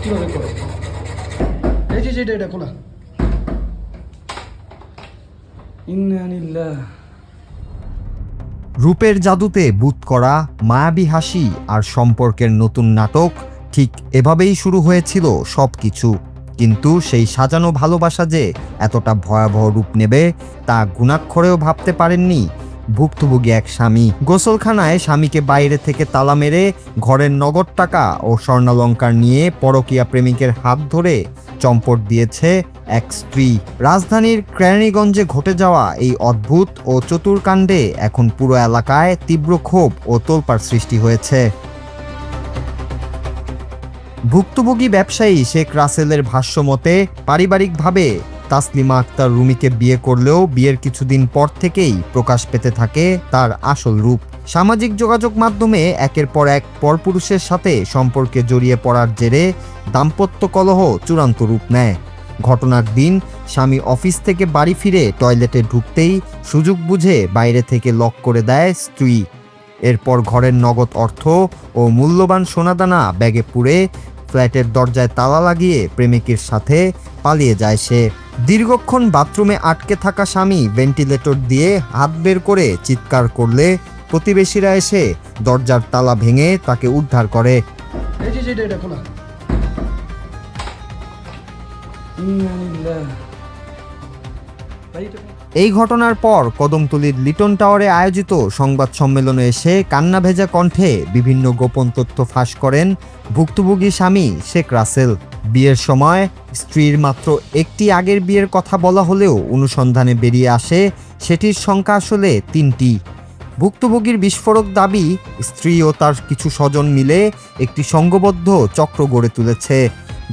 কিভাবে করে? এই যে এটা খোলা। ইন্না লিল্লাহ। রূপের জাদুতে বুঁদ করা মায়াবী হাসি আর সম্পর্কের নতুন নাটক, ঠিক এভাবেই শুরু হয়েছিল সব কিছু। কিন্তু সেই সাজানো ভালোবাসা যে এতটা ভয়াবহ রূপ নেবে তা গুণাক্ষরেও ভাবতে পারেননি ভুক্তভোগী এক স্বামী। গোসলখানায় স্বামীকে বাইরে থেকে তালা মেরে ঘরের নগদ টাকা ও স্বর্ণালংকার নিয়ে পরকীয়া প্রেমিকের হাত ধরে চম্পট দিয়েছে এক স্ত্রী। রাজধানীর কেরানীগঞ্জে ঘটে যাওয়া এই অদ্ভুত ও চতুর কাণ্ডে এখন পুরো এলাকায় তীব্র ক্ষোভ ও তোলপাড় সৃষ্টি হয়েছে। ভুক্তভোগী ব্যবসায়ী শেখ রাসেলের ভাষ্যমতে পারিবারিকভাবে তাসলিমা আক্তার রুমিকে বিয়ে করলেও বিয়ের কিছুদিন পর থেকেই প্রকাশ পেতে থাকে তার আসল রূপ। সামাজিক যোগাযোগ মাধ্যমে একের পর এক পরপুরুষের সাথে সম্পর্কে জড়িয়ে পড়ার জেরে দাম্পত্য কলহ চূড়ান্ত রূপ নেয়। ঘটনার দিন স্বামী অফিস থেকে বাড়ি ফিরে টয়লেটে ঢুকতেই সুযোগ বুঝে বাইরে থেকে লক করে দেয় স্ত্রী। এরপর ঘরের নগদ অর্থ ও মূল্যবান সোনাদানা ব্যাগে পুরে ফ্ল্যাটের দরজায় তালা লাগিয়ে প্রেমিকের সাথে পালিয়ে যায় সে। দীর্ঘক্ষণ বাথরুমে আটকে থাকা স্বামী ভেন্টিলেটর দিয়ে হাত বের করে চিৎকার করলে প্রতিবেশীরা এসে দরজার তালা ভেঙে তাকে উদ্ধার করে। এই যে এটা খোলা। ইন্না লিল্লাহ। এই ঘটনার পর কদমতলীর লিটন টাওয়ারে আয়োজিত সংবাদ সম্মেলনে এসে কান্না ভেজা কণ্ঠে বিভিন্ন গোপন তথ্য ফাঁস করেন ভুক্তভোগী স্বামী শেখ রাসেল। বিয়ের সময় স্ত্রীর মাত্র একটি আগের বিয়ের কথা বলা হলেও অনুসন্ধানে বেরিয়ে আসে সেটির সংখ্যা আসলে 3টি। ভুক্তভোগীর বিস্ফোরক দাবি, স্ত্রী ও তার কিছু স্বজন মিলে একটি সংঘবদ্ধ চক্র গড়ে তুলেছে,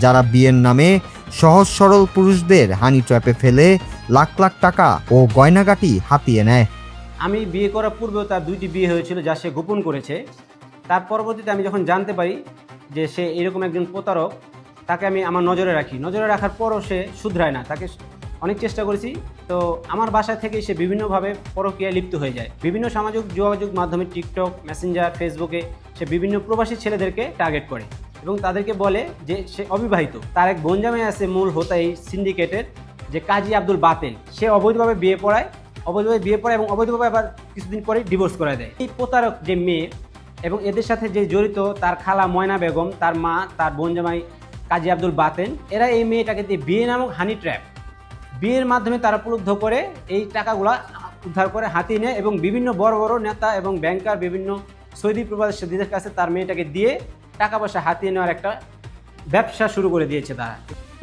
যারা বিয়ের নামে সহজ সরল পুরুষদের হানি ট্র্যাপে ফেলে লাখ লাখ টাকা ও গয়নাগাটি হাতিয়ে নেয়। আমি বিয়ে করার পূর্বেও তার 2টি বিয়ে হয়েছিল, যা সে গোপন করেছে। তার পরবর্তীতে আমি যখন জানতে পারি যে সে এরকম একজন প্রতারক, তাকে আমি আমার নজরে রাখি। নজরে রাখার পরও সে শুধরায় না। তাকে অনেক চেষ্টা করেছি, তো আমার বাসা থেকে সে বিভিন্নভাবে পরকীয়ায় লিপ্ত হয়ে যায়। বিভিন্ন সামাজিক যোগাযোগ মাধ্যমে টিকটক, মেসেঞ্জার, ফেসবুকে সে বিভিন্ন প্রবাসী ছেলেদেরকে টার্গেট করে এবং তাদেরকে বলে যে সে অবিবাহিত। তার এক বোনজামাই আছে মূল হোতাই সিন্ডিকেটের, যে কাজী আব্দুল বাতেল। সে অবৈধভাবে বিয়ে পড়ায় এবং অবৈধভাবে আবার কিছুদিন পরে ডিভোর্স করে দেয়। এই প্রতারক যে মেয়ে এবং এদের সাথে যে জড়িত তার খালা ময়না বেগম, তার মা, তার বোনজামাই কাজী আব্দুল বাতেন, এরা এই মেয়েটাকে দিয়ে বিয়ে নামক হানি ট্র্যাপ, বিয়ের মাধ্যমে তারা প্রলুব্ধ করে এই টাকাগুলা উদ্ধার করে হাতিয়ে নেয় এবং বিভিন্ন বড় বড় নেতা এবং ব্যাংকার, বিভিন্ন সৌদি প্রবাসীদের কাছে তার মেয়েটাকে দিয়ে টাকা পয়সা হাতিয়ে নেওয়ার একটা ব্যবসা শুরু করে দিয়েছে তারা।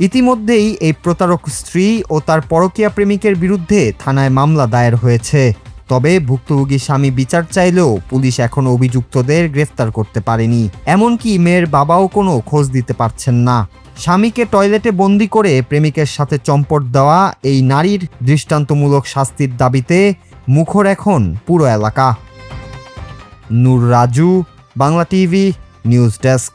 ইতিমধ্যেই এই প্রতারক স্ত্রী ও তার পরকীয়া প্রেমিকের বিরুদ্ধে থানায় মামলা দায়ের হয়েছে। তবে ভুক্তভোগী স্বামী বিচার চাইলেও পুলিশ এখনো অভিযুক্তদের গ্রেফতার করতে পারেনি। এমনকি মেয়ের বাবাও কোনো খোঁজ দিতে পারছেন না। স্বামীকে টয়লেটে বন্দি করে প্রেমিকের সাথে চম্পট দেওয়া এই নারীর দৃষ্টান্তমূলক শাস্তির দাবিতে মুখর এখন পুরো এলাকা। Nur Raju, Bangla TV, news desk.